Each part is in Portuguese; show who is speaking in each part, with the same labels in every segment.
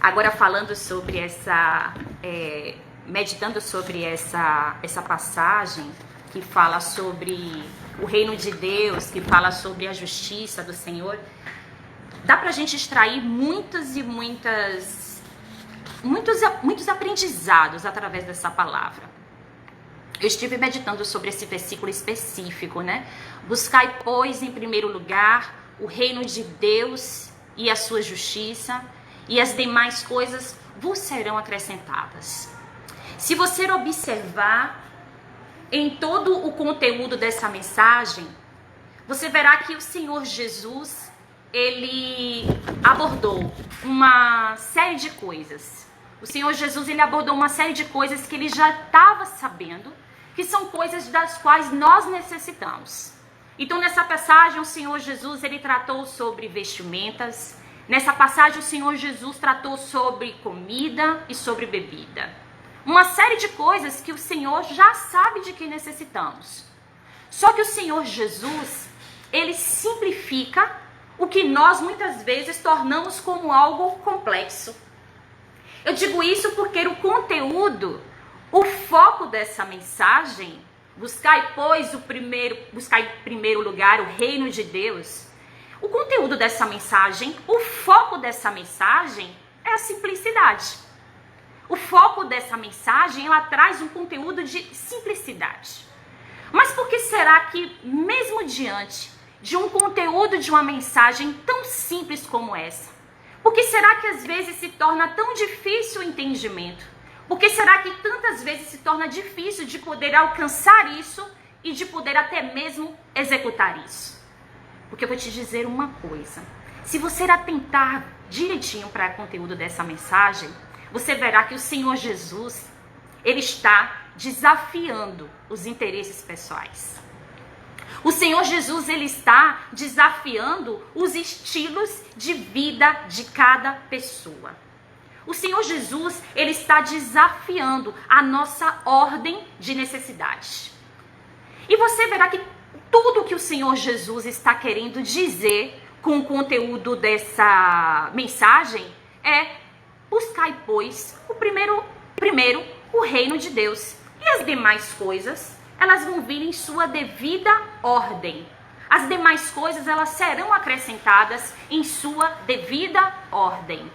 Speaker 1: Agora falando sobre meditando sobre essa passagem que fala sobre o reino de Deus, que fala sobre a justiça do Senhor, dá pra gente extrair muitos aprendizados através dessa palavra. Eu estive meditando sobre esse versículo específico, né? Buscai, pois, em primeiro lugar o reino de Deus e a sua justiça, e as demais coisas vos serão acrescentadas. Se você observar em todo o conteúdo dessa mensagem, você verá que o Senhor Jesus, ele abordou uma série de coisas. O Senhor Jesus, ele abordou uma série de coisas que ele já estava sabendo, que são coisas das quais nós necessitamos. Então, nessa passagem, o Senhor Jesus, ele tratou sobre vestimentas. Nessa passagem, o Senhor Jesus tratou sobre comida e sobre bebida. Uma série de coisas que o Senhor já sabe de que necessitamos. Só que o Senhor Jesus, ele simplifica o que nós muitas vezes tornamos como algo complexo. Eu digo isso porque o conteúdo, o foco dessa mensagem, buscai, pois, buscai em primeiro lugar o reino de Deus. O conteúdo dessa mensagem, o foco dessa mensagem é a simplicidade. O foco dessa mensagem, ela traz um conteúdo de simplicidade. Mas por que será que, mesmo diante de um conteúdo de uma mensagem tão simples como essa, por que será que às vezes se torna tão difícil o entendimento? Por que será que tantas vezes se torna difícil de poder alcançar isso e de poder até mesmo executar isso? Porque eu vou te dizer uma coisa. Se você atentar direitinho para o conteúdo dessa mensagem, você verá que o Senhor Jesus, ele está desafiando os interesses pessoais. O Senhor Jesus, ele está desafiando os estilos de vida de cada pessoa. O Senhor Jesus, ele está desafiando a nossa ordem de necessidade. E você verá que tudo que o Senhor Jesus está querendo dizer com o conteúdo dessa mensagem é: buscai, pois, primeiro o reino de Deus. E as demais coisas, elas vão vir em sua devida ordem. As demais coisas, elas serão acrescentadas em sua devida ordem.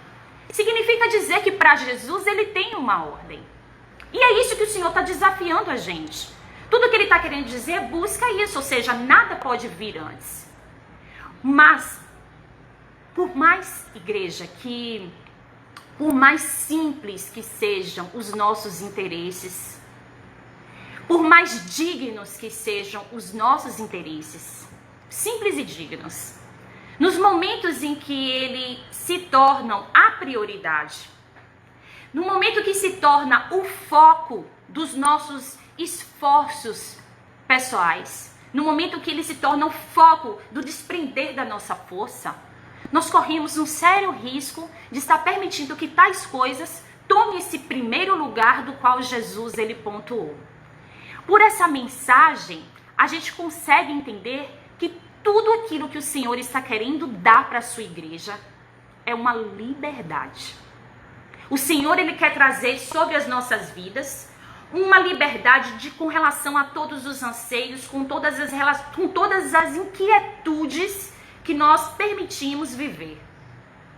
Speaker 1: Significa dizer que para Jesus ele tem uma ordem. E é isso que o Senhor está desafiando a gente. Tudo que ele está querendo dizer, busca isso, ou seja, nada pode vir antes. Mas, por mais, igreja, por mais simples que sejam os nossos interesses, por mais dignos que sejam os nossos interesses, simples e dignos, nos momentos em que eles se tornam a prioridade, no momento que se torna o foco dos nossos esforços pessoais, no momento que ele se torna o foco do desprender da nossa força, nós corremos um sério risco de estar permitindo que tais coisas tomem esse primeiro lugar do qual Jesus ele pontuou. Por essa mensagem, a gente consegue entender que tudo aquilo que o Senhor está querendo dar para a sua igreja é uma liberdade. O Senhor, ele quer trazer sobre as nossas vidas uma liberdade com relação a todos os anseios, com todas as inquietudes que nós permitimos viver.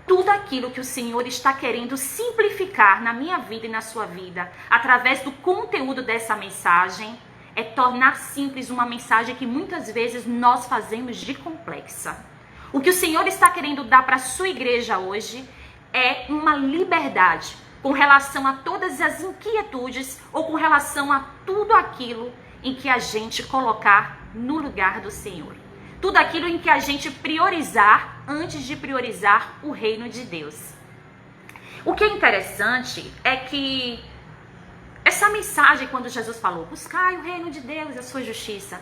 Speaker 1: Tudo aquilo que o Senhor está querendo simplificar na minha vida e na sua vida, através do conteúdo dessa mensagem, é tornar simples uma mensagem que muitas vezes nós fazemos de complexa. O que o Senhor está querendo dar para a sua igreja hoje é uma liberdade com relação a todas as inquietudes ou com relação a tudo aquilo em que a gente colocar no lugar do Senhor. Tudo aquilo em que a gente priorizar antes de priorizar o reino de Deus. O que é interessante é que essa mensagem, quando Jesus falou, buscai o reino de Deus e a sua justiça,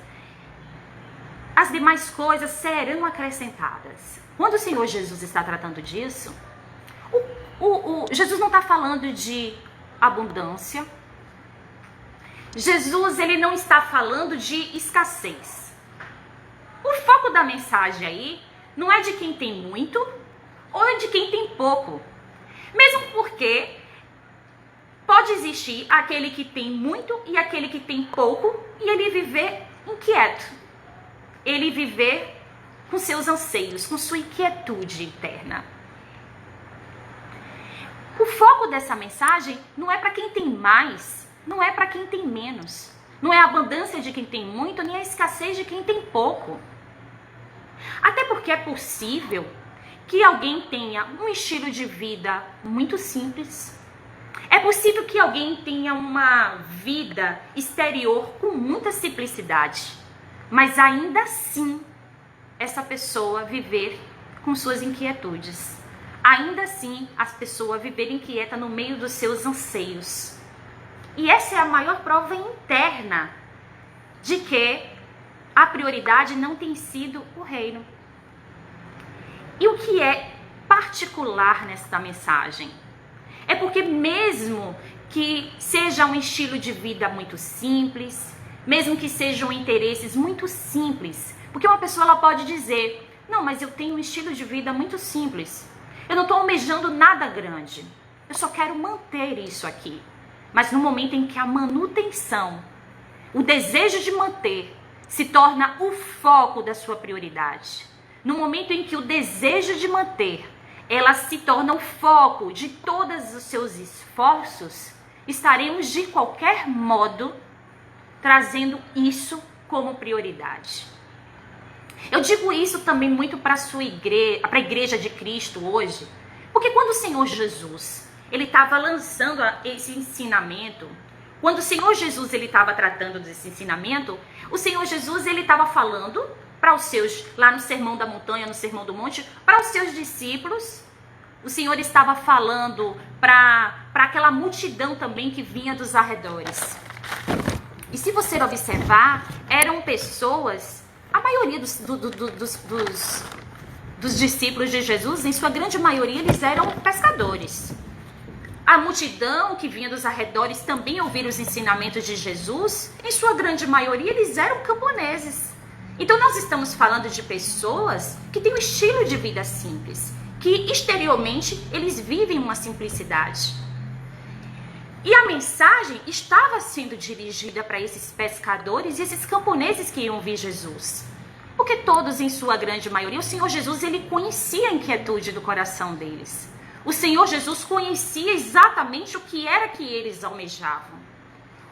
Speaker 1: as demais coisas serão acrescentadas. Quando o Senhor Jesus está tratando disso, Jesus não está falando de abundância. Jesus, ele não está falando de escassez. O foco da mensagem aí não é de quem tem muito ou de quem tem pouco. Mesmo Porque pode existir aquele que tem muito e aquele que tem pouco, e ele viver inquieto. Ele viver com seus anseios, com sua inquietude interna. O foco dessa mensagem não é para quem tem mais, não é para quem tem menos. Não é a abundância de quem tem muito, nem a escassez de quem tem pouco. Até porque é possível que alguém tenha um estilo de vida muito simples. É possível que alguém tenha uma vida exterior com muita simplicidade, mas ainda assim essa pessoa viver com suas inquietudes. Ainda assim, as pessoas viverem inquieta no meio dos seus anseios. E essa é a maior prova interna de que a prioridade não tem sido o reino. E o que é particular nesta mensagem? É porque mesmo que seja um estilo de vida muito simples, mesmo que sejam interesses muito simples, porque uma pessoa ela pode dizer, não, mas eu tenho um estilo de vida muito simples, eu não estou almejando nada grande, eu só quero manter isso aqui. Mas no momento em que a manutenção, o desejo de manter, se torna o foco da sua prioridade, no momento em que o desejo de manter, ela se torna o foco de todos os seus esforços, estaremos de qualquer modo trazendo isso como prioridade. Eu digo isso também muito para a igreja de Cristo hoje, porque quando o Senhor Jesus ele estava lançando esse ensinamento, quando o Senhor Jesus ele estava tratando desse ensinamento, o Senhor Jesus ele estava falando para os seus, lá no Sermão da Montanha, no Sermão do Monte, para os seus discípulos. O Senhor estava falando para aquela multidão também que vinha dos arredores. E se você observar, eram pessoas, a maioria dos discípulos de Jesus, em sua grande maioria, eles eram pescadores. A multidão que vinha dos arredores também ouvir os ensinamentos de Jesus, em sua grande maioria, eles eram camponeses. Então nós estamos falando de pessoas que têm um estilo de vida simples, que exteriormente eles vivem uma simplicidade. E a mensagem estava sendo dirigida para esses pescadores e esses camponeses que iam ouvir Jesus. Porque todos, em sua grande maioria, o Senhor Jesus ele conhecia a inquietude do coração deles. O Senhor Jesus conhecia exatamente o que era que eles almejavam.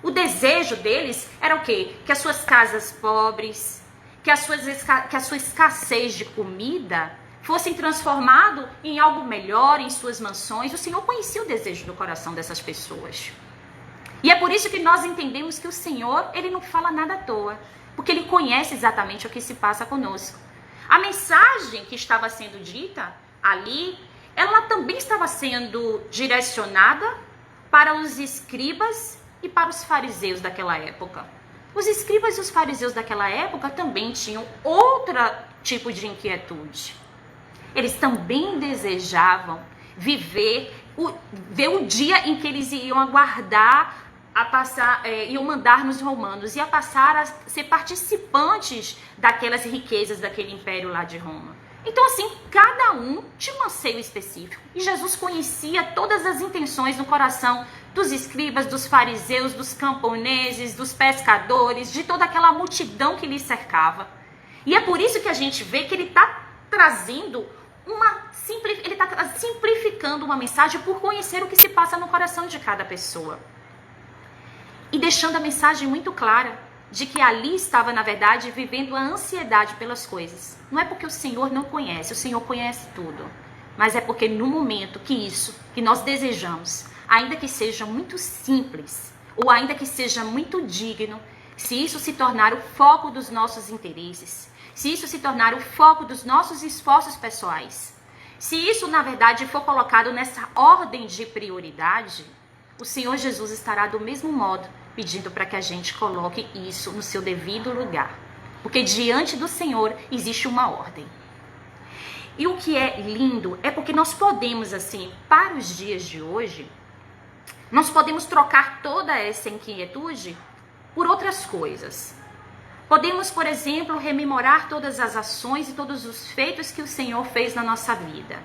Speaker 1: O desejo deles era o quê? Que as suas casas pobres, que a sua escassez de comida fossem transformado em algo melhor, em suas mansões. O Senhor conhecia o desejo do coração dessas pessoas. E é por isso que nós entendemos que o Senhor, ele não fala nada à toa, porque ele conhece exatamente o que se passa conosco. A mensagem que estava sendo dita ali, ela também estava sendo direcionada para os escribas e para os fariseus daquela época. Os escribas e os fariseus daquela época também tinham outro tipo de inquietude. Eles também desejavam ver o dia em que eles iam aguardar, iam mandar nos romanos, ia passar a ser participantes daquelas riquezas daquele império lá de Roma. Então assim, cada um tinha um anseio específico. E Jesus conhecia todas as intenções no coração dos escribas, dos fariseus, dos camponeses, dos pescadores, de toda aquela multidão que lhe cercava. E é por isso que a gente vê que ele está trazendo ele está simplificando uma mensagem por conhecer o que se passa no coração de cada pessoa. E deixando a mensagem muito clara de que ali estava, na verdade, vivendo a ansiedade pelas coisas. Não é porque o Senhor não conhece, o Senhor conhece tudo. Mas é porque no momento que nós desejamos, ainda que seja muito simples, ou ainda que seja muito digno, se isso se tornar o foco dos nossos interesses, se isso se tornar o foco dos nossos esforços pessoais, se isso, na verdade, for colocado nessa ordem de prioridade, o Senhor Jesus estará do mesmo modo pedindo para que a gente coloque isso no seu devido lugar. Porque diante do Senhor existe uma ordem. E o que é lindo é porque nós podemos, assim, para os dias de hoje, nós podemos trocar toda essa inquietude por outras coisas. Podemos, por exemplo, rememorar todas as ações e todos os feitos que o Senhor fez na nossa vida.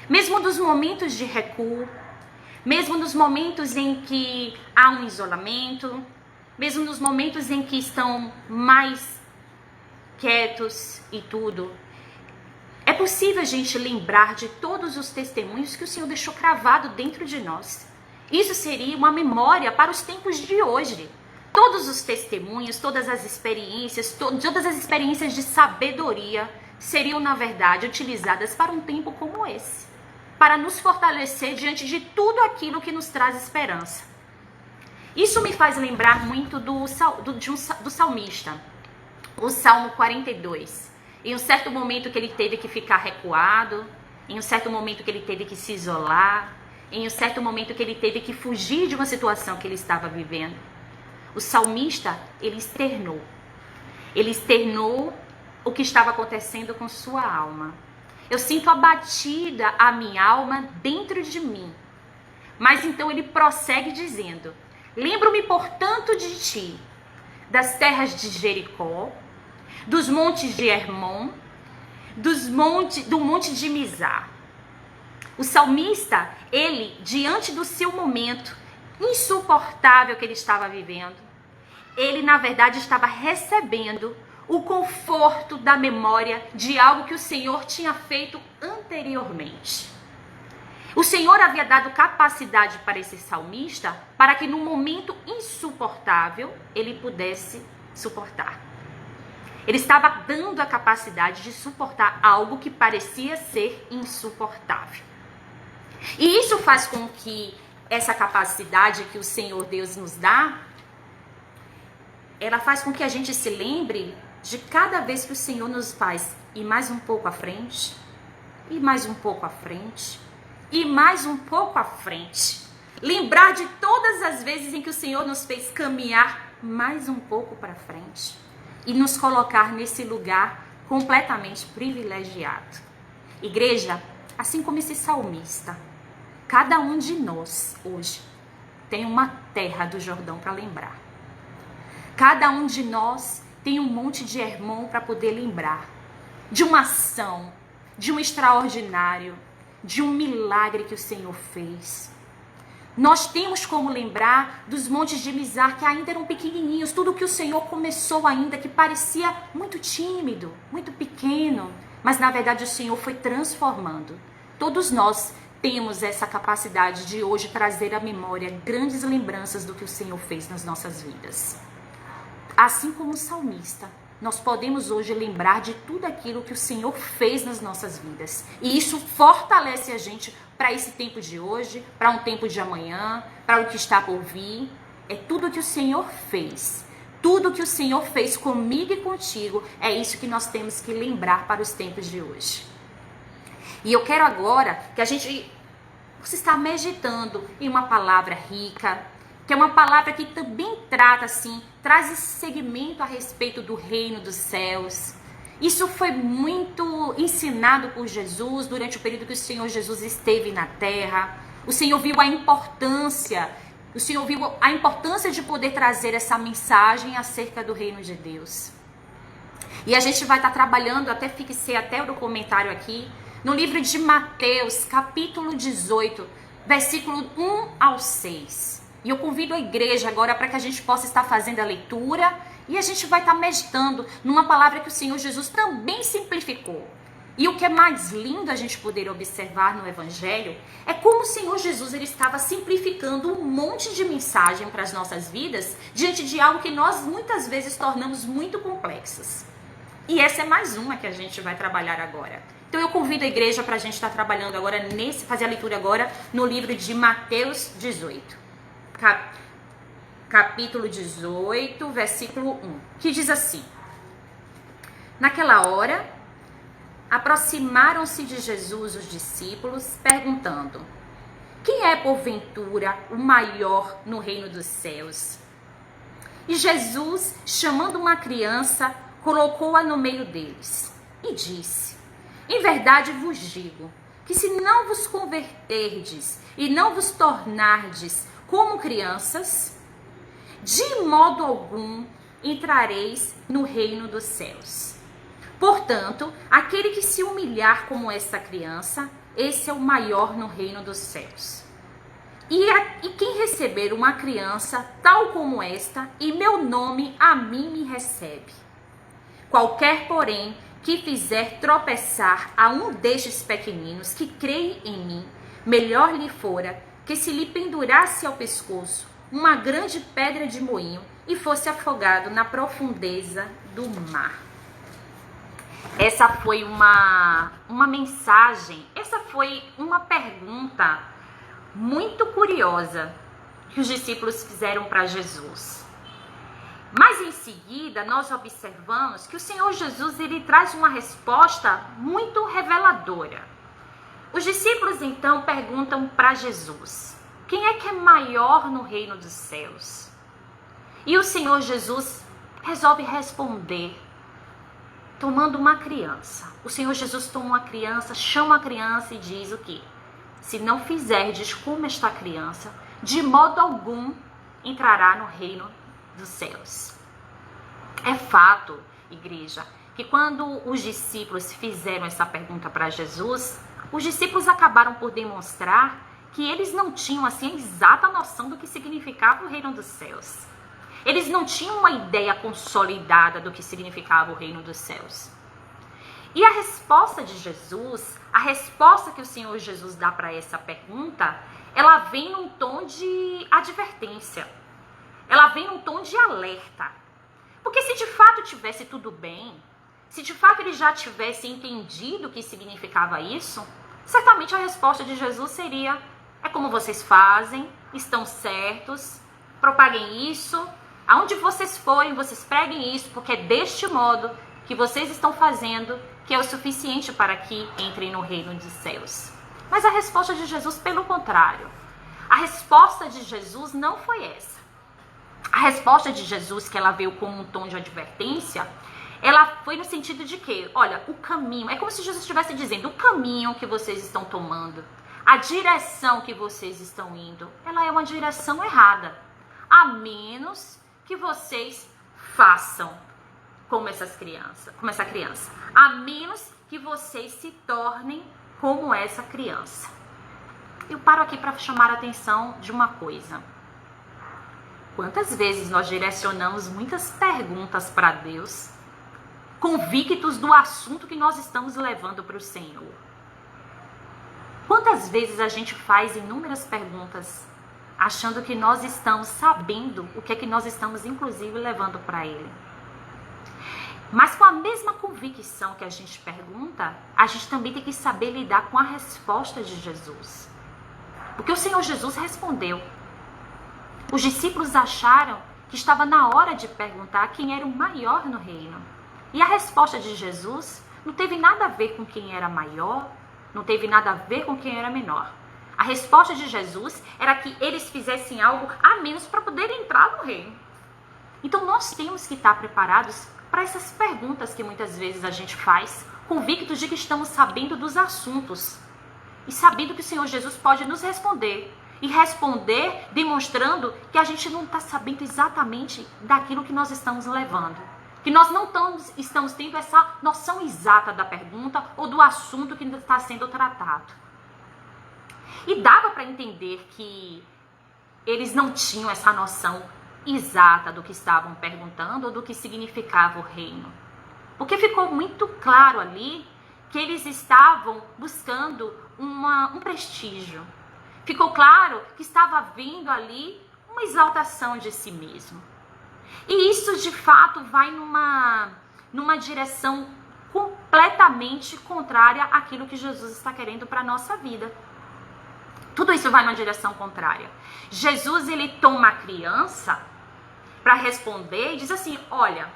Speaker 1: Mesmo dos momentos de recuo, Mesmo nos momentos em que há um isolamento, mesmo nos momentos em que estão mais quietos e tudo, é possível a gente lembrar de todos os testemunhos que o Senhor deixou cravado dentro de nós. Isso seria uma memória para os tempos de hoje. Todos os testemunhos, todas as experiências de sabedoria seriam, na verdade, utilizadas para um tempo como esse, para nos fortalecer diante de tudo aquilo que nos traz esperança. Isso me faz lembrar muito do salmista, o Salmo 42. Em um certo momento que ele teve que ficar recuado, em um certo momento que ele teve que se isolar, em um certo momento que ele teve que fugir de uma situação que ele estava vivendo, o salmista, ele externou o que estava acontecendo com sua alma. Eu sinto abatida a minha alma dentro de mim. Mas então ele prossegue dizendo: lembro-me, portanto, de ti, das terras de Jericó, dos montes de Hermon, do monte de Mizar. O salmista, ele, diante do seu momento insuportável que ele estava vivendo, ele, na verdade, estava recebendo o conforto da memória de algo que o Senhor tinha feito anteriormente. O Senhor havia dado capacidade para esse salmista para que no momento insuportável ele pudesse suportar. Ele estava dando a capacidade de suportar algo que parecia ser insuportável. E isso faz com que essa capacidade que o Senhor Deus nos dá, ela faz com que a gente se lembre de cada vez que o Senhor nos faz ir mais um pouco à frente, e mais um pouco à frente, e mais um pouco à frente. Lembrar de todas as vezes em que o Senhor nos fez caminhar mais um pouco para frente e nos colocar nesse lugar completamente privilegiado. Igreja, assim como esse salmista, cada um de nós hoje tem uma terra do Jordão para lembrar. Cada um de nós tem um monte de Hermon para poder lembrar de uma ação, de um extraordinário, de um milagre que o Senhor fez. Nós temos como lembrar dos montes de Mizar que ainda eram pequenininhos, tudo que o Senhor começou ainda, que parecia muito tímido, muito pequeno, mas na verdade o Senhor foi transformando. Todos nós temos essa capacidade de hoje trazer à memória grandes lembranças do que o Senhor fez nas nossas vidas. Assim como o salmista, nós podemos hoje lembrar de tudo aquilo que o Senhor fez nas nossas vidas. E isso fortalece a gente para esse tempo de hoje, para um tempo de amanhã, para o que está por vir. É tudo que o Senhor fez. Tudo que o Senhor fez comigo e contigo, é isso que nós temos que lembrar para os tempos de hoje. E eu quero agora que você está meditando em uma palavra rica, que é uma palavra que também trata, assim, traz esse segmento a respeito do reino dos céus. Isso foi muito ensinado por Jesus durante o período que o Senhor Jesus esteve na terra. O Senhor viu a importância de poder trazer essa mensagem acerca do reino de Deus. E a gente vai estar trabalhando, fixei até o documentário aqui, no livro de Mateus, capítulo 18, versículo 1 ao 6. E eu convido a igreja agora para que a gente possa estar fazendo a leitura e a gente vai estar meditando numa palavra que o Senhor Jesus também simplificou. E o que é mais lindo a gente poder observar no Evangelho é como o Senhor Jesus ele estava simplificando um monte de mensagem para as nossas vidas diante de algo que nós muitas vezes tornamos muito complexas. E essa é mais uma que a gente vai trabalhar agora. Então eu convido a igreja para a gente estar trabalhando agora, fazer a leitura agora no livro de Mateus 18. Capítulo 18, versículo 1, que diz assim: Naquela hora, aproximaram-se de Jesus os discípulos, perguntando: Quem é, porventura, o maior no reino dos céus? E Jesus, chamando uma criança, colocou-a no meio deles e disse: Em verdade vos digo, que se não vos converterdes e não vos tornardes como crianças, de modo algum entrareis no reino dos céus. Portanto, aquele que se humilhar como esta criança, esse é o maior no reino dos céus. E quem receber uma criança tal como esta, e meu nome a mim me recebe. Qualquer, porém, que fizer tropeçar a um destes pequeninos que creem em mim, melhor lhe fora que se lhe pendurasse ao pescoço uma grande pedra de moinho e fosse afogado na profundeza do mar. Essa foi uma mensagem, essa foi uma pergunta muito curiosa que os discípulos fizeram para Jesus. Mas em seguida nós observamos que o Senhor Jesus ele traz uma resposta muito reveladora. Os discípulos então perguntam para Jesus: quem é que é maior no reino dos céus? E o Senhor Jesus resolve responder tomando uma criança. O Senhor Jesus toma uma criança, chama a criança e diz o quê? Se não fizerdes como esta criança, de modo algum entrará no reino dos céus. É fato, igreja, que quando os discípulos fizeram essa pergunta para Jesus, os discípulos acabaram por demonstrar que eles não tinham assim a exata noção do que significava o reino dos céus. Eles não tinham uma ideia consolidada do que significava o reino dos céus. E a resposta de Jesus, a resposta que o Senhor Jesus dá para essa pergunta, ela vem num tom de advertência. Ela vem num tom de alerta. Porque se de fato tivesse tudo bem, se de fato ele já tivesse entendido o que significava isso, certamente a resposta de Jesus seria: é como vocês fazem, estão certos, propaguem isso, aonde vocês forem, vocês preguem isso, porque é deste modo que vocês estão fazendo que é o suficiente para que entrem no reino dos céus. Mas a resposta de Jesus, pelo contrário, a resposta de Jesus não foi essa. A resposta de Jesus, que ela veio como um tom de advertência, ela foi no sentido de que, olha, o caminho, é como se Jesus estivesse dizendo, o caminho que vocês estão tomando, a direção que vocês estão indo, ela é uma direção errada, a menos que vocês façam como essa criança, a menos que vocês se tornem como essa criança. Eu paro aqui para chamar a atenção de uma coisa. Quantas vezes nós direcionamos muitas perguntas para Deus, convictos do assunto que nós estamos levando para o Senhor? Quantas vezes a gente faz inúmeras perguntas, achando que nós estamos sabendo o que é que nós estamos, inclusive, levando para Ele? Mas com a mesma convicção que a gente pergunta, a gente também tem que saber lidar com a resposta de Jesus. Porque o Senhor Jesus respondeu. Os discípulos acharam que estava na hora de perguntar quem era o maior no reino. E a resposta de Jesus não teve nada a ver com quem era maior, não teve nada a ver com quem era menor. A resposta de Jesus era que eles fizessem algo a menos para poderem entrar no reino. Então nós temos que estar preparados para essas perguntas que muitas vezes a gente faz, convictos de que estamos sabendo dos assuntos e sabendo que o Senhor Jesus pode nos responder. E responder demonstrando que a gente não está sabendo exatamente daquilo que nós estamos levando. Que nós não estamos tendo essa noção exata da pergunta ou do assunto que está sendo tratado. E dava para entender que eles não tinham essa noção exata do que estavam perguntando ou do que significava o reino. Porque ficou muito claro ali que eles estavam buscando um prestígio. Ficou claro que estava vindo ali uma exaltação de si mesmo. E isso, de fato, vai numa direção completamente contrária àquilo que Jesus está querendo para a nossa vida. Tudo isso vai numa direção contrária. Jesus, ele toma a criança para responder e diz assim, olha,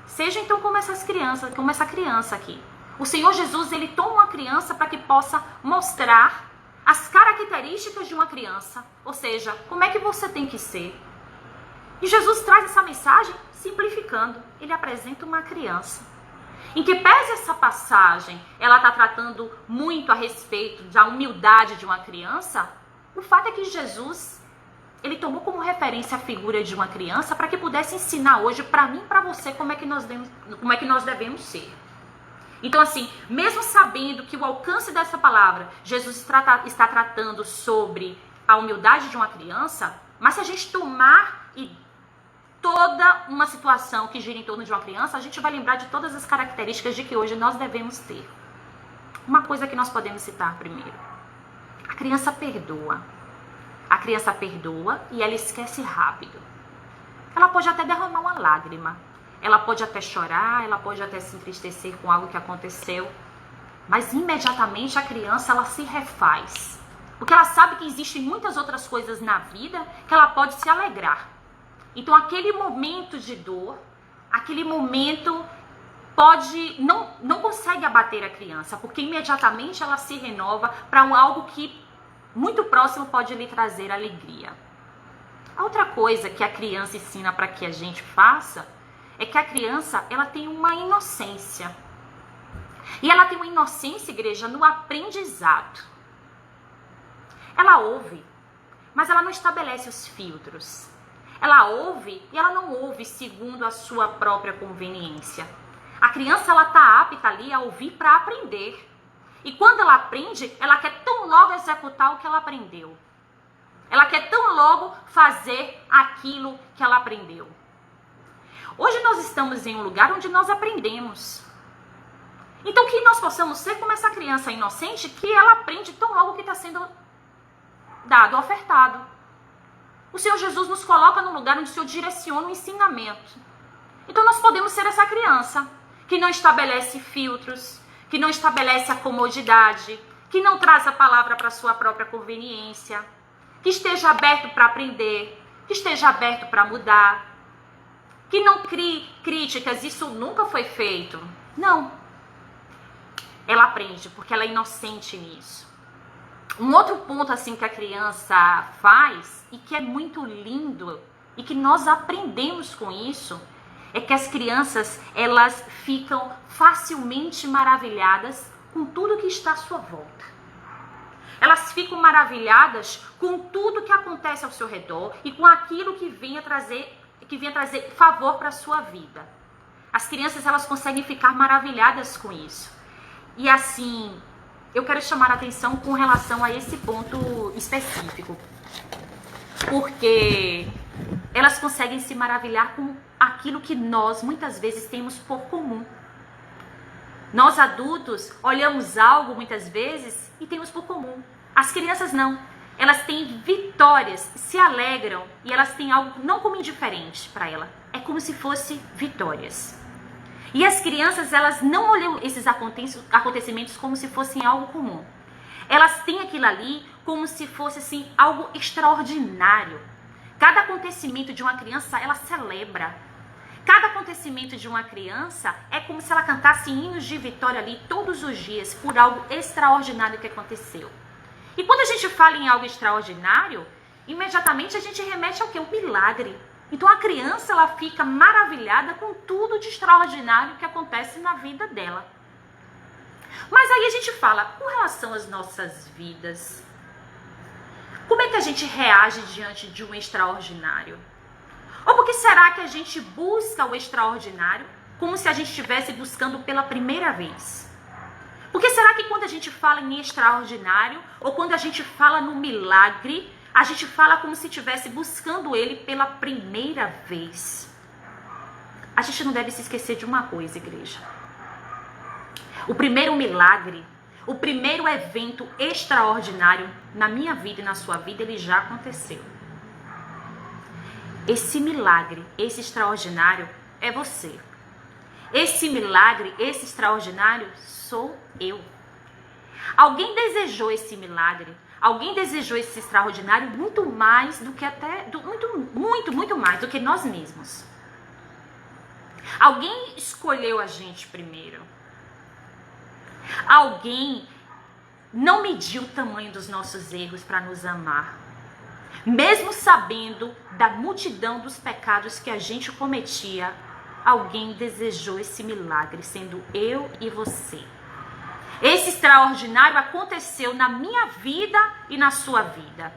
Speaker 1: seja então como essa criança aqui. O Senhor Jesus, ele toma uma criança para que possa mostrar as características de uma criança, ou seja, como é que você tem que ser. E Jesus traz essa mensagem simplificando. Ele apresenta uma criança. Em que pese essa passagem, ela está tratando muito a respeito da humildade de uma criança, o fato é que Jesus, ele tomou como referência a figura de uma criança para que pudesse ensinar hoje para mim e para você como é que nós devemos ser. Então, assim, mesmo sabendo que o alcance dessa palavra, Jesus está tratando sobre a humildade de uma criança, mas se a gente tomar toda uma situação que gira em torno de uma criança, a gente vai lembrar de todas as características de que hoje nós devemos ter. Uma coisa que nós podemos citar primeiro. A criança perdoa. A criança perdoa e ela esquece rápido. Ela pode até derramar uma lágrima. Ela pode até chorar, ela pode até se entristecer com algo que aconteceu. Mas imediatamente a criança, ela se refaz. Porque ela sabe que existem muitas outras coisas na vida que ela pode se alegrar. Então aquele momento de dor, aquele momento não consegue abater a criança, porque imediatamente ela se renova para algo que muito próximo pode lhe trazer alegria. A outra coisa que a criança ensina para que a gente faça é que a criança, ela tem uma inocência. E ela tem uma inocência, igreja, no aprendizado. Ela ouve, mas ela não estabelece os filtros. Ela ouve e ela não ouve segundo a sua própria conveniência. A criança, ela está apta ali a ouvir para aprender. E quando ela aprende, ela quer tão logo executar o que ela aprendeu. Ela quer tão logo fazer aquilo que ela aprendeu. Hoje nós estamos em um lugar onde nós aprendemos. Então que nós possamos ser como essa criança inocente, que ela aprende tão logo que está sendo dado, ofertado. O Senhor Jesus nos coloca num lugar onde o Senhor direciona o ensinamento. Então nós podemos ser essa criança que não estabelece filtros, que não estabelece a comodidade, que não traz a palavra para a sua própria conveniência, que esteja aberto para aprender, que esteja aberto para mudar, que não crie críticas, isso nunca foi feito. Não. Ela aprende porque ela é inocente nisso. Um outro ponto assim que a criança faz e que é muito lindo e que nós aprendemos com isso é que as crianças, elas ficam facilmente maravilhadas com tudo que está à sua volta. Elas ficam maravilhadas com tudo que acontece ao seu redor e com aquilo que venha trazer favor para a sua vida. As crianças, elas conseguem ficar maravilhadas com isso. E assim, eu quero chamar a atenção com relação a esse ponto específico. Porque elas conseguem se maravilhar com aquilo que nós muitas vezes temos por comum. Nós adultos olhamos algo muitas vezes e temos por comum. As crianças não. Elas têm vitórias, se alegram e elas têm algo não como indiferente para ela. É como se fosse vitórias. E as crianças, elas não olham esses acontecimentos como se fossem algo comum. Elas têm aquilo ali como se fosse assim, algo extraordinário. Cada acontecimento de uma criança, ela celebra. Cada acontecimento de uma criança é como se ela cantasse hinos de vitória ali todos os dias por algo extraordinário que aconteceu. E quando a gente fala em algo extraordinário, imediatamente a gente remete ao quê? Um milagre. Então a criança, ela fica maravilhada com tudo de extraordinário que acontece na vida dela. Mas aí a gente fala, com relação às nossas vidas, como é que a gente reage diante de um extraordinário? Ou por que será que a gente busca o extraordinário como se a gente estivesse buscando pela primeira vez? Por que será que quando a gente fala em extraordinário, ou quando a gente fala no milagre, a gente fala como se estivesse buscando ele pela primeira vez? A gente não deve se esquecer de uma coisa, igreja. O primeiro milagre, o primeiro evento extraordinário na minha vida e na sua vida, ele já aconteceu. Esse milagre, esse extraordinário é você. Esse milagre, esse extraordinário sou eu. Alguém desejou esse milagre, alguém desejou esse extraordinário muito mais do que muito mais do que nós mesmos. Alguém escolheu a gente primeiro. Alguém não mediu o tamanho dos nossos erros para nos amar. Mesmo sabendo da multidão dos pecados que a gente cometia, alguém desejou esse milagre, sendo eu e você. Esse extraordinário aconteceu na minha vida e na sua vida.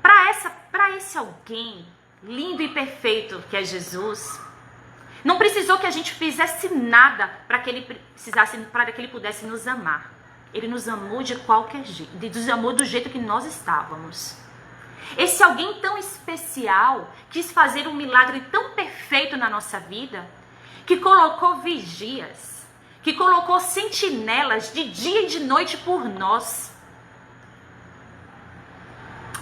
Speaker 1: Para esse alguém lindo e perfeito que é Jesus, não precisou que a gente fizesse nada para que ele pudesse nos amar. Ele nos amou de qualquer jeito, nos amou do jeito que nós estávamos. Esse alguém tão especial quis fazer um milagre tão perfeito na nossa vida, que colocou vigias, que colocou sentinelas de dia e de noite por nós,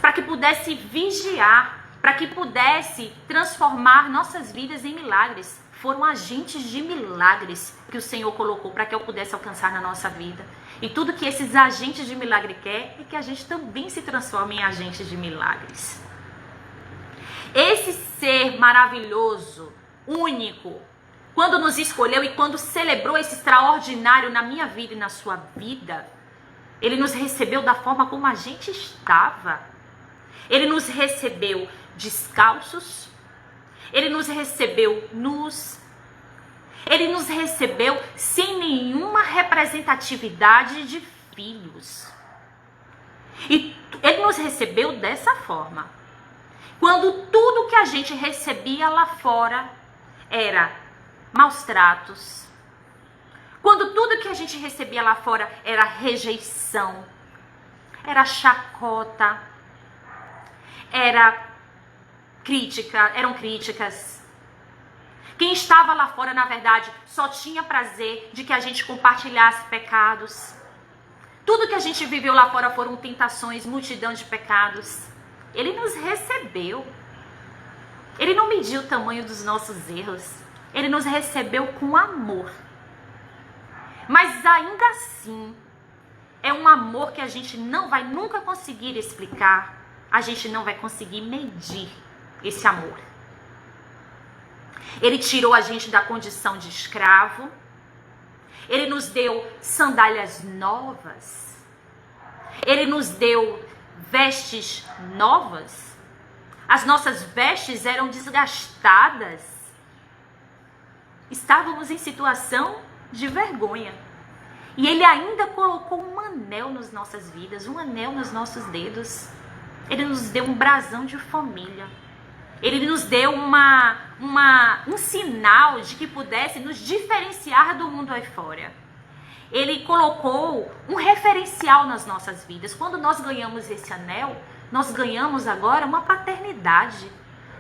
Speaker 1: para que pudesse vigiar, para que pudesse transformar nossas vidas em milagres. Foram agentes de milagres que o Senhor colocou para que eu pudesse alcançar na nossa vida. E tudo que esses agentes de milagre querem é que a gente também se transforme em agentes de milagres. Esse ser maravilhoso, único, quando nos escolheu e quando celebrou esse extraordinário na minha vida e na sua vida, ele nos recebeu da forma como a gente estava. Ele nos recebeu descalços, ele nos recebeu nus, ele nos recebeu sem nenhuma representatividade de filhos. E ele nos recebeu dessa forma. Quando tudo que a gente recebia lá fora era maus tratos, quando tudo que a gente recebia lá fora era rejeição, era chacota, eram críticas. Quem estava lá fora, na verdade, só tinha prazer de que a gente compartilhasse pecados. Tudo que a gente viveu lá fora foram tentações, multidão de pecados. Ele nos recebeu. Ele não mediu o tamanho dos nossos erros. Ele nos recebeu com amor. Mas ainda assim, é um amor que a gente não vai nunca conseguir explicar. A gente não vai conseguir medir esse amor. Ele tirou a gente da condição de escravo. Ele nos deu sandálias novas. Ele nos deu vestes novas. As nossas vestes eram desgastadas. Estávamos em situação de vergonha. E ele ainda colocou um anel nas nossas vidas, um anel nos nossos dedos. Ele nos deu um brasão de família. Ele nos deu um sinal de que pudesse nos diferenciar do mundo aí fora. Ele colocou um referencial nas nossas vidas. Quando nós ganhamos esse anel, nós ganhamos agora uma paternidade.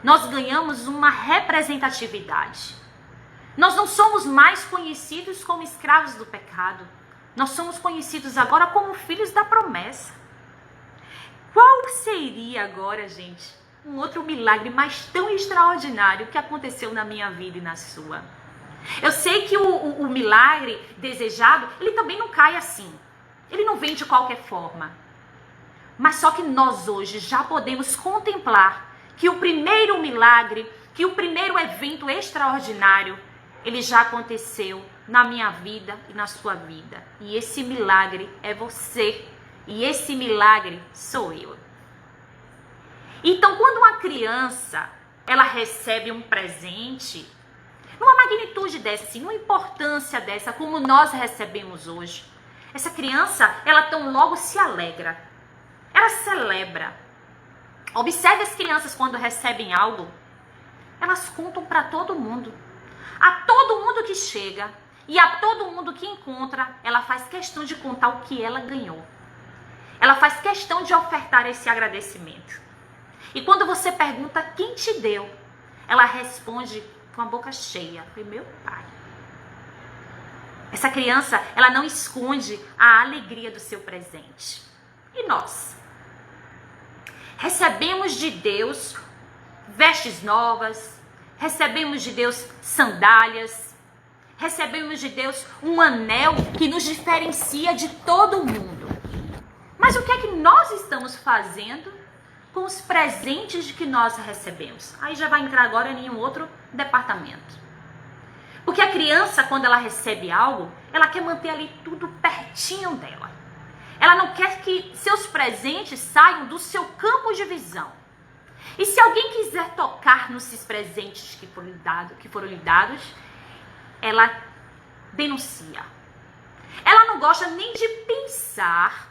Speaker 1: Nós ganhamos uma representatividade. Nós não somos mais conhecidos como escravos do pecado. Nós somos conhecidos agora como filhos da promessa. Qual seria agora, gente, um outro milagre mais tão extraordinário que aconteceu na minha vida e na sua? Eu sei que o milagre desejado, ele também não cai assim. Ele não vem de qualquer forma. Mas só que nós hoje já podemos contemplar que o primeiro milagre, que o primeiro evento extraordinário, ele já aconteceu na minha vida e na sua vida. E esse milagre é você. E esse milagre sou eu. Então, quando uma criança, ela recebe um presente, numa magnitude dessa, assim, numa importância dessa, como nós recebemos hoje, essa criança, ela tão logo se alegra. Ela celebra. Observe as crianças quando recebem algo, elas contam para todo mundo. A todo mundo que chega e a todo mundo que encontra, ela faz questão de contar o que ela ganhou. Ela faz questão de ofertar esse agradecimento. E quando você pergunta quem te deu, ela responde com a boca cheia: foi meu pai. Essa criança, ela não esconde a alegria do seu presente. E nós? Recebemos de Deus vestes novas, recebemos de Deus sandálias, recebemos de Deus um anel que nos diferencia de todo mundo. Mas o que é que nós estamos fazendo com os presentes que nós recebemos? Aí já vai entrar agora em um outro departamento. Porque a criança, quando ela recebe algo, ela quer manter ali tudo pertinho dela. Ela não quer que seus presentes saiam do seu campo de visão. E se alguém quiser tocar nesses presentes que foram lhe dados, ela denuncia. Ela não gosta nem de pensar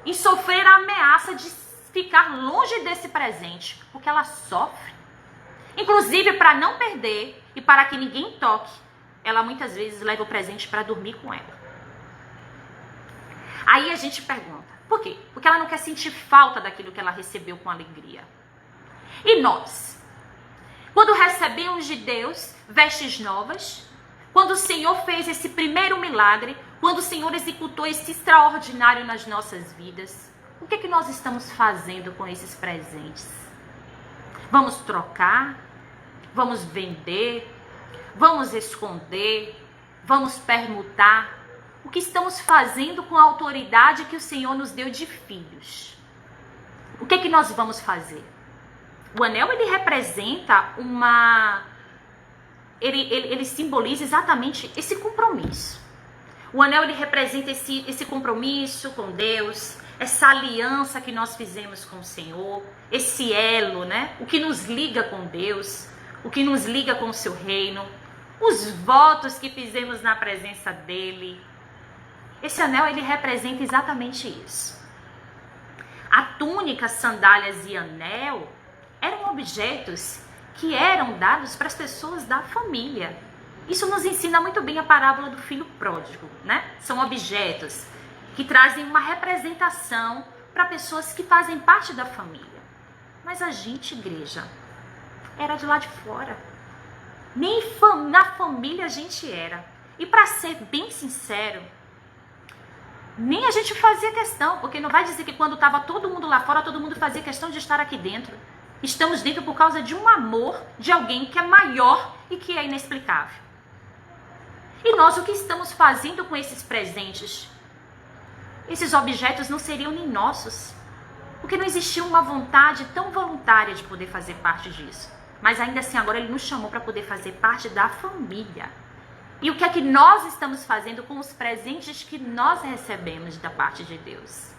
Speaker 1: em sofrer a ameaça de ficar longe desse presente, porque ela sofre. Inclusive, para não perder e para que ninguém toque, ela muitas vezes leva o presente para dormir com ela. Aí a gente pergunta, por quê? Porque ela não quer sentir falta daquilo que ela recebeu com alegria. E nós? Quando recebemos de Deus vestes novas, quando o Senhor fez esse primeiro milagre, quando o Senhor executou esse extraordinário nas nossas vidas, o que nós estamos fazendo com esses presentes? Vamos trocar? Vamos vender? Vamos esconder? Vamos permutar? O que estamos fazendo com a autoridade que o Senhor nos deu de filhos? O que nós vamos fazer? O anel, ele representa ele simboliza exatamente esse compromisso. O anel, ele representa esse compromisso com Deus, essa aliança que nós fizemos com o Senhor, esse elo, né? O que nos liga com Deus, o que nos liga com o seu reino, os votos que fizemos na presença dele. Esse anel, ele representa exatamente isso. A túnica, sandálias e anel eram objetos que eram dados para as pessoas da família. Isso nos ensina muito bem a parábola do filho pródigo, né? São objetos que trazem uma representação para pessoas que fazem parte da família. Mas a gente, igreja, era de lá de fora. Nem na família a gente era. E para ser bem sincero, nem a gente fazia questão, porque não vai dizer que quando estava todo mundo lá fora, todo mundo fazia questão de estar aqui dentro. Estamos dentro por causa de um amor de alguém que é maior e que é inexplicável. E nós, o que estamos fazendo com esses presentes? Esses objetos não seriam nem nossos, porque não existia uma vontade tão voluntária de poder fazer parte disso. Mas ainda assim, agora ele nos chamou para poder fazer parte da família. E o que é que nós estamos fazendo com os presentes que nós recebemos da parte de Deus?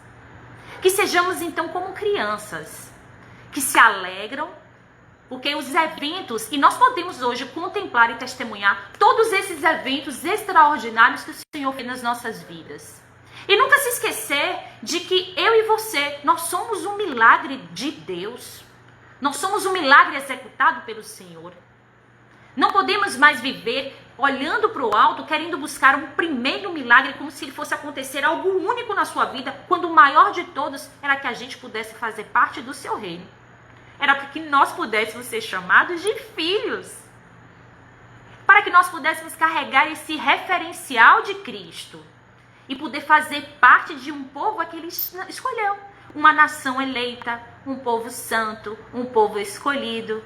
Speaker 1: Que sejamos então como crianças, que se alegram, porque os eventos, e nós podemos hoje contemplar e testemunhar todos esses eventos extraordinários que o Senhor fez nas nossas vidas. E nunca se esquecer de que eu e você, nós somos um milagre de Deus. Nós somos um milagre executado pelo Senhor. Não podemos mais viver olhando para o alto, querendo buscar um primeiro milagre, como se fosse acontecer algo único na sua vida, quando o maior de todos era que a gente pudesse fazer parte do seu reino. Era para que nós pudéssemos ser chamados de filhos. Para que nós pudéssemos carregar esse referencial de Cristo. E poder fazer parte de um povo que ele escolheu. Uma nação eleita, um povo santo, um povo escolhido.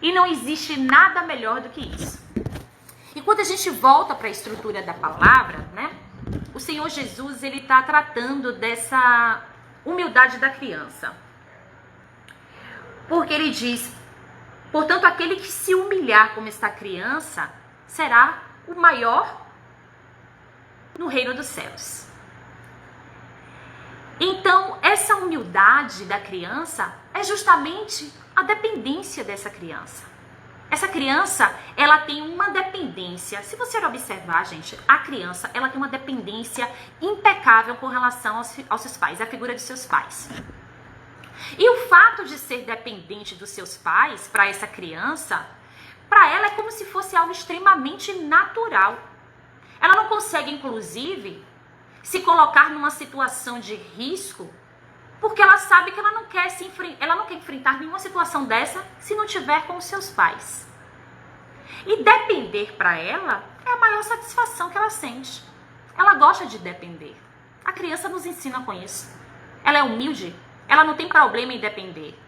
Speaker 1: E não existe nada melhor do que isso. E quando a gente volta para a estrutura da palavra, né? O Senhor Jesus, ele está tratando dessa humildade da criança. Porque ele diz, portanto, aquele que se humilhar como esta criança, será o maior no reino dos céus. Então, essa humildade da criança é justamente a dependência dessa criança. Essa criança, ela tem uma dependência. Se você observar, gente, a criança, ela tem uma dependência impecável com relação aos seus pais, a figura de seus pais. E o fato de ser dependente dos seus pais, para essa criança, para ela é como se fosse algo extremamente natural. Ela não consegue, inclusive, se colocar numa situação de risco, porque ela sabe que ela não quer enfrentar nenhuma situação dessa se não tiver com os seus pais. E depender para ela é a maior satisfação que ela sente. Ela gosta de depender. A criança nos ensina com isso. Ela é humilde, ela não tem problema em depender.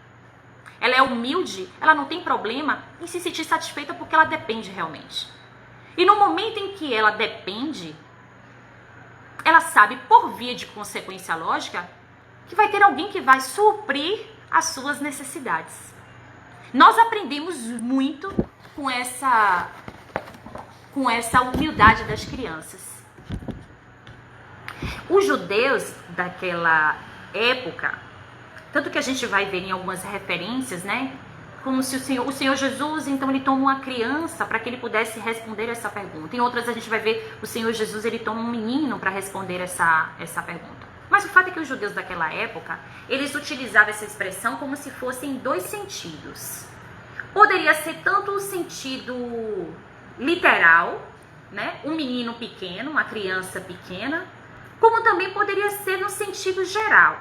Speaker 1: Ela é humilde, ela não tem problema em se sentir satisfeita porque ela depende realmente. E no momento em que ela depende, ela sabe, por via de consequência lógica, que vai ter alguém que vai suprir as suas necessidades. Nós aprendemos muito com essa humildade das crianças. Os judeus daquela época, tanto que a gente vai ver em algumas referências, né? Como se o Senhor Jesus, então, ele toma uma criança para que ele pudesse responder essa pergunta. Em outras a gente vai ver o Senhor Jesus, ele toma um menino para responder essa pergunta. Mas o fato é que os judeus daquela época, eles utilizavam essa expressão como se fossem dois sentidos. Poderia ser tanto o sentido literal, né? Um menino pequeno, uma criança pequena, como também poderia ser no sentido geral.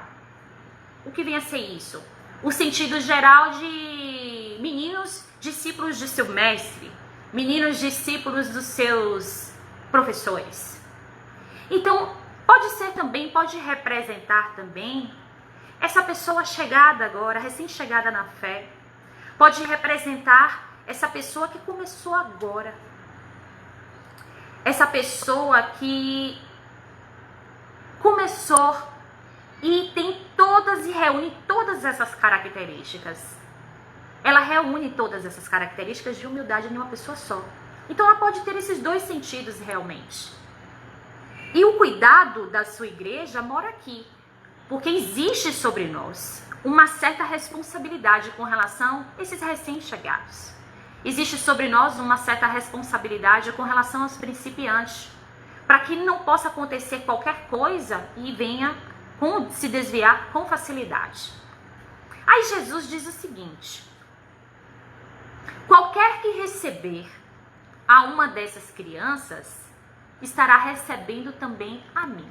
Speaker 1: O que vem a ser isso? O sentido geral de meninos discípulos de seu mestre, meninos discípulos dos seus professores. Então, pode ser também, pode representar também essa pessoa chegada agora, recém-chegada na fé. Pode representar essa pessoa que começou agora. Essa pessoa que começou e tem todas e reúne todas essas características. Ela reúne todas essas características de humildade em uma pessoa só. Então ela pode ter esses dois sentidos realmente. E o cuidado da sua igreja mora aqui, porque existe sobre nós uma certa responsabilidade com relação a esses recém-chegados. Existe sobre nós uma certa responsabilidade com relação aos principiantes, para que não possa acontecer qualquer coisa e venha se desviar com facilidade. Aí Jesus diz o seguinte: qualquer que receber a uma dessas crianças, estará recebendo também a mim.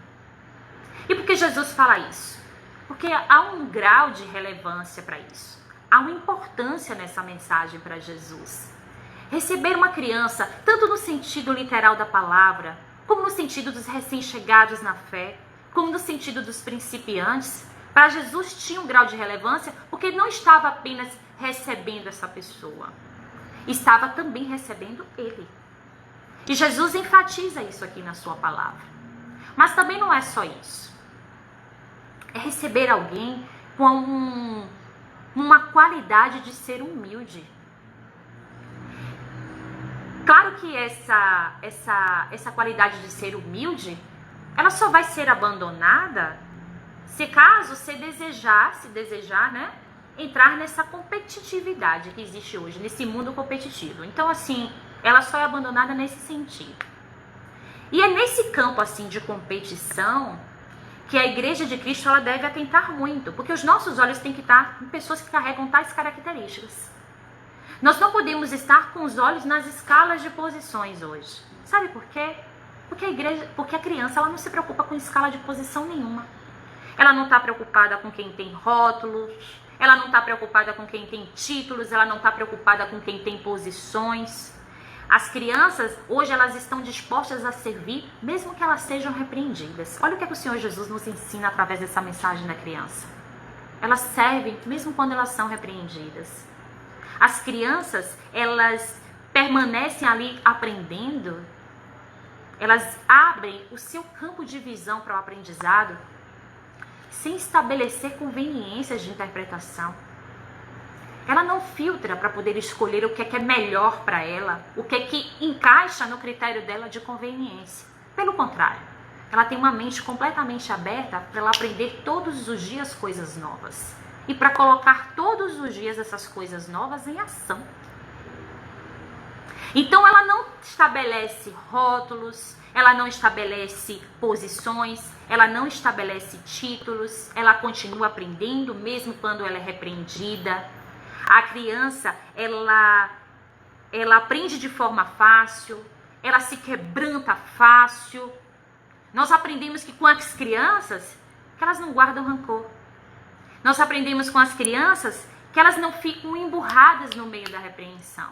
Speaker 1: E por que Jesus fala isso? Porque há um grau de relevância para isso. Há uma importância nessa mensagem para Jesus. Receber uma criança, tanto no sentido literal da palavra, como no sentido dos recém-chegados na fé, como no sentido dos principiantes, para Jesus tinha um grau de relevância, porque ele não estava apenas recebendo essa pessoa, estava também recebendo ele. E Jesus enfatiza isso aqui na sua palavra. Mas também não é só isso. É receber alguém com uma qualidade de ser humilde. Claro que essa qualidade de ser humilde, ela só vai ser abandonada se caso você desejar, né, entrar nessa competitividade que existe hoje, nesse mundo competitivo. Então, assim, ela só é abandonada nesse sentido. E é nesse campo, assim, de competição que a Igreja de Cristo ela deve atentar muito, porque os nossos olhos têm que estar em pessoas que carregam tais características. Nós não podemos estar com os olhos nas escalas de posições hoje. Sabe por quê? Porque a criança ela não se preocupa com escala de posição nenhuma. Ela não está preocupada com quem tem rótulos, ela não está preocupada com quem tem títulos, ela não está preocupada com quem tem posições. As crianças, hoje, elas estão dispostas a servir, mesmo que elas sejam repreendidas. Olha o que o Senhor Jesus nos ensina através dessa mensagem da criança. Elas servem, mesmo quando elas são repreendidas. As crianças, elas permanecem ali aprendendo, elas abrem o seu campo de visão para o aprendizado, sem estabelecer conveniências de interpretação. Ela não filtra para poder escolher o que é melhor para ela, o que é que encaixa no critério dela de conveniência. Pelo contrário, ela tem uma mente completamente aberta para ela aprender todos os dias coisas novas. E para colocar todos os dias essas coisas novas em ação. Então ela não estabelece rótulos, ela não estabelece posições, ela não estabelece títulos, ela continua aprendendo mesmo quando ela é repreendida. A criança, ela aprende de forma fácil, ela se quebranta fácil. Nós aprendemos que com as crianças, que elas não guardam rancor. Nós aprendemos com as crianças que elas não ficam emburradas no meio da repreensão.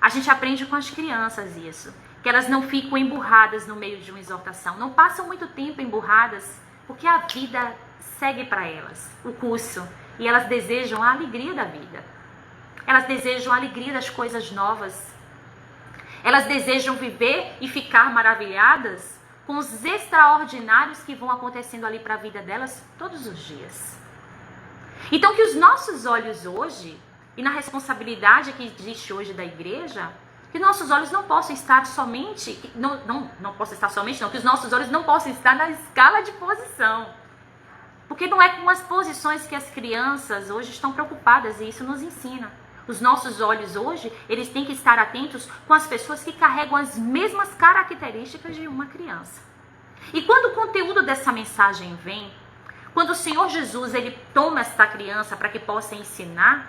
Speaker 1: A gente aprende com as crianças isso, que elas não ficam emburradas no meio de uma exortação, não passam muito tempo emburradas, porque a vida segue para elas, o curso, e elas desejam a alegria da vida. Elas desejam a alegria das coisas novas. Elas desejam viver e ficar maravilhadas com os extraordinários que vão acontecendo ali para a vida delas todos os dias. Então que os nossos olhos hoje, e na responsabilidade que existe hoje da igreja, que nossos olhos não possam estar somente, que os nossos olhos não possam estar na escala de posição. Porque não é com as posições que as crianças hoje estão preocupadas, e isso nos ensina. Os nossos olhos hoje, eles têm que estar atentos com as pessoas que carregam as mesmas características de uma criança. E quando o conteúdo dessa mensagem vem, quando o Senhor Jesus ele toma essa criança para que possa ensinar,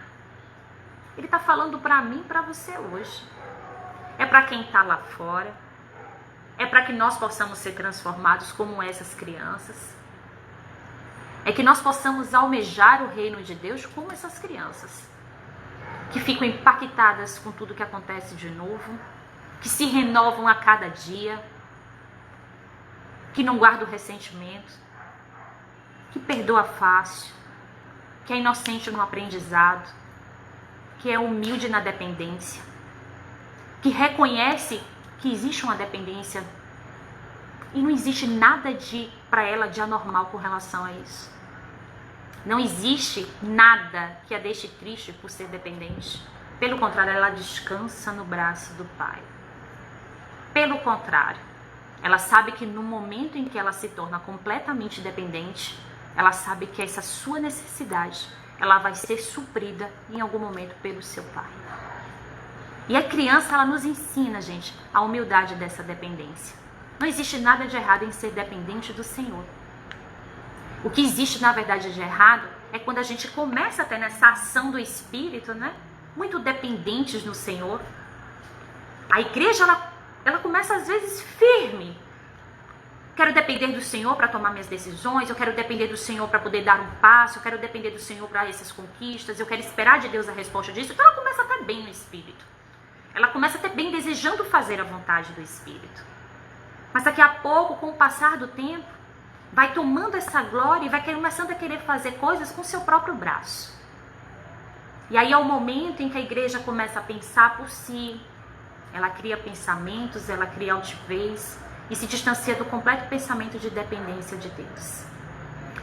Speaker 1: ele está falando para mim e para você hoje. É para quem está lá fora, é para que nós possamos ser transformados como essas crianças. É que nós possamos almejar o reino de Deus como essas crianças, que ficam impactadas com tudo que acontece de novo, que se renovam a cada dia, que não guardam ressentimento, que perdoa fácil, que é inocente no aprendizado, que é humilde na dependência, que reconhece que existe uma dependência e não existe nada para ela de anormal com relação a isso. Não existe nada que a deixe triste por ser dependente. Pelo contrário, ela descansa no braço do Pai. Pelo contrário, ela sabe que no momento em que ela se torna completamente dependente, ela sabe que essa sua necessidade, ela vai ser suprida em algum momento pelo seu Pai. E a criança, ela nos ensina, gente, a humildade dessa dependência. Não existe nada de errado em ser dependente do Senhor. O que existe, na verdade, de errado é quando a gente começa a ter nessa ação do Espírito, né? Muito dependentes no Senhor. A igreja, ela começa às vezes firme. Quero depender do Senhor para tomar minhas decisões, eu quero depender do Senhor para poder dar um passo, eu quero depender do Senhor para essas conquistas, eu quero esperar de Deus a resposta disso. Então ela começa até bem no Espírito. Ela começa até bem desejando fazer a vontade do Espírito. Mas daqui a pouco, com o passar do tempo, vai tomando essa glória e vai começando a querer fazer coisas com seu próprio braço. E aí é o momento em que a igreja começa a pensar por si. Ela cria pensamentos, ela cria altivez e se distancia do completo pensamento de dependência de Deus.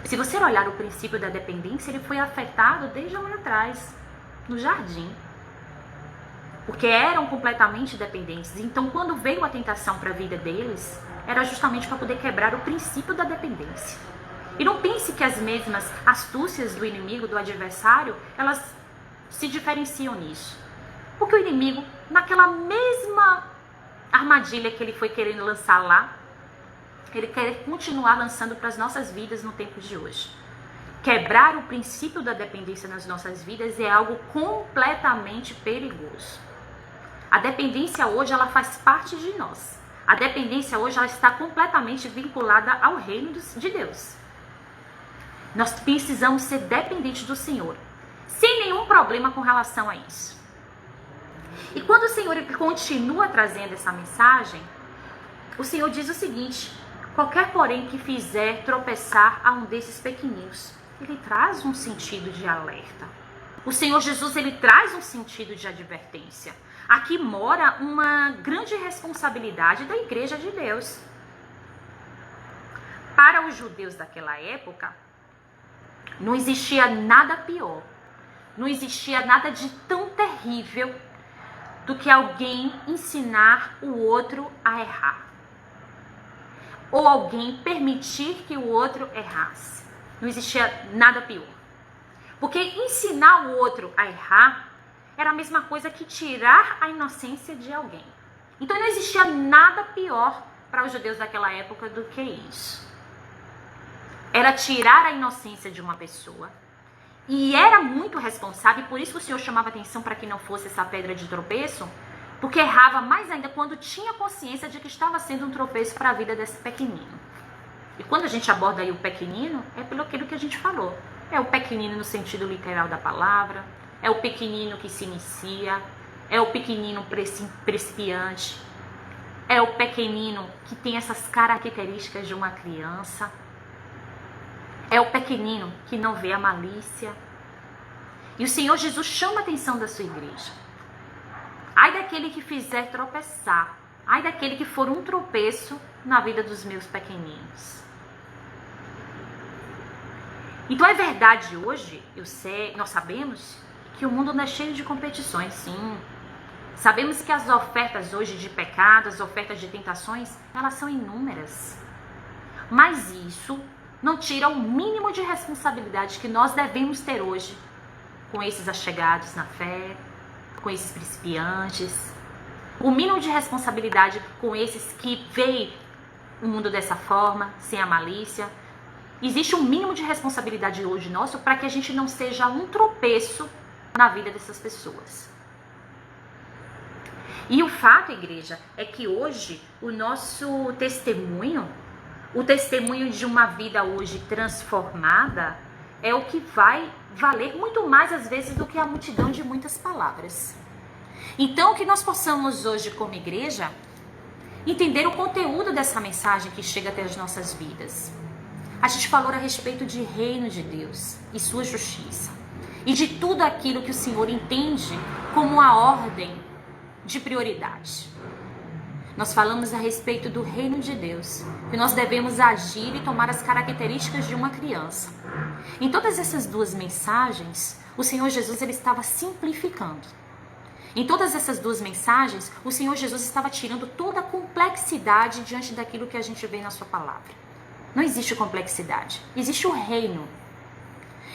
Speaker 1: Se você olhar o princípio da dependência, ele foi afetado desde lá atrás, no jardim. Porque eram completamente dependentes. Então, quando veio a tentação para a vida deles, era justamente para poder quebrar o princípio da dependência. E não pense que as mesmas astúcias do inimigo, do adversário, elas se diferenciam nisso. Porque o inimigo, naquela mesma armadilha que ele foi querendo lançar lá, ele quer continuar lançando para as nossas vidas no tempo de hoje. Quebrar o princípio da dependência nas nossas vidas é algo completamente perigoso. A dependência hoje, ela faz parte de nós. A dependência hoje, ela está completamente vinculada ao reino de Deus. Nós precisamos ser dependentes do Senhor, sem nenhum problema com relação a isso. E quando o Senhor continua trazendo essa mensagem, o Senhor diz o seguinte: qualquer porém que fizer tropeçar a um desses pequeninos, ele traz um sentido de alerta. O Senhor Jesus, ele traz um sentido de advertência. Aqui mora uma grande responsabilidade da igreja de Deus. Para os judeus daquela época, não existia nada pior, não existia nada de tão terrível do que alguém ensinar o outro a errar. Ou alguém permitir que o outro errasse. Não existia nada pior. Porque ensinar o outro a errar era a mesma coisa que tirar a inocência de alguém. Então não existia nada pior para os judeus daquela época do que isso. Era tirar a inocência de uma pessoa. E era muito responsável, e por isso que o Senhor chamava atenção para que não fosse essa pedra de tropeço, porque errava mais ainda quando tinha consciência de que estava sendo um tropeço para a vida desse pequenino. E quando a gente aborda aí o pequenino, é pelo aquilo que a gente falou. É o pequenino no sentido literal da palavra, é o pequenino que se inicia, é o pequenino principiante, é o pequenino que tem essas características de uma criança, é o pequenino que não vê a malícia. E o Senhor Jesus chama a atenção da sua igreja. Ai daquele que fizer tropeçar, ai daquele que for um tropeço na vida dos meus pequeninos. Então é verdade hoje, nós sabemos que o mundo não é cheio de competições, sim. Sabemos que as ofertas hoje de pecado, as ofertas de tentações, elas são inúmeras. Mas isso não tira o mínimo de responsabilidade que nós devemos ter hoje com esses achegados na fé, com esses principiantes. O mínimo de responsabilidade com esses que veem o mundo dessa forma, sem a malícia. Existe um mínimo de responsabilidade hoje nosso para que a gente não seja um tropeço na vida dessas pessoas. E o fato, igreja, é que hoje o nosso testemunho, o testemunho de uma vida hoje transformada, é o que vai valer muito mais às vezes do que a multidão de muitas palavras. Então, que nós possamos hoje como igreja entender o conteúdo dessa mensagem que chega até as nossas vidas. A gente falou a respeito de reino de Deus e sua justiça e de tudo aquilo que o Senhor entende como a ordem de prioridade. Nós falamos a respeito do reino de Deus, que nós devemos agir e tomar as características de uma criança. Em todas essas duas mensagens, o Senhor Jesus ele estava simplificando. Em todas essas duas mensagens, o Senhor Jesus estava tirando toda a complexidade diante daquilo que a gente vê na sua palavra. Não existe complexidade, existe o reino.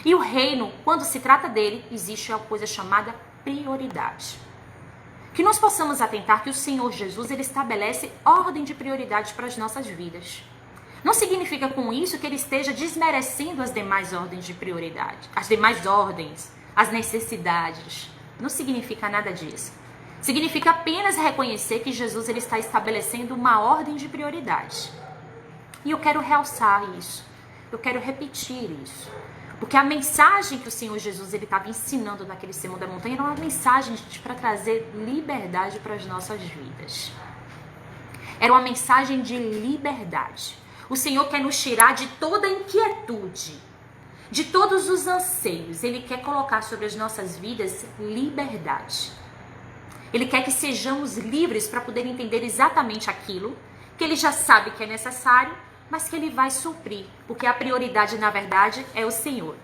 Speaker 1: E o reino, quando se trata dele, existe uma coisa chamada prioridade. Que nós possamos atentar que o Senhor Jesus ele estabelece ordem de prioridade para as nossas vidas. Não significa com isso que ele esteja desmerecendo as demais ordens de prioridade, as demais ordens, as necessidades. Não significa nada disso. Significa apenas reconhecer que Jesus ele está estabelecendo uma ordem de prioridade. E eu quero realçar isso. Eu quero repetir isso. Porque a mensagem que o Senhor Jesus ele estava ensinando naquele Sermão da Montanha era uma mensagem, gente, para trazer liberdade para as nossas vidas. Era uma mensagem de liberdade. O Senhor quer nos tirar de toda inquietude, de todos os anseios. Ele quer colocar sobre as nossas vidas liberdade. Ele quer que sejamos livres para poder entender exatamente aquilo que Ele já sabe que é necessário, mas que Ele vai suprir, porque a prioridade, na verdade, é o Senhor.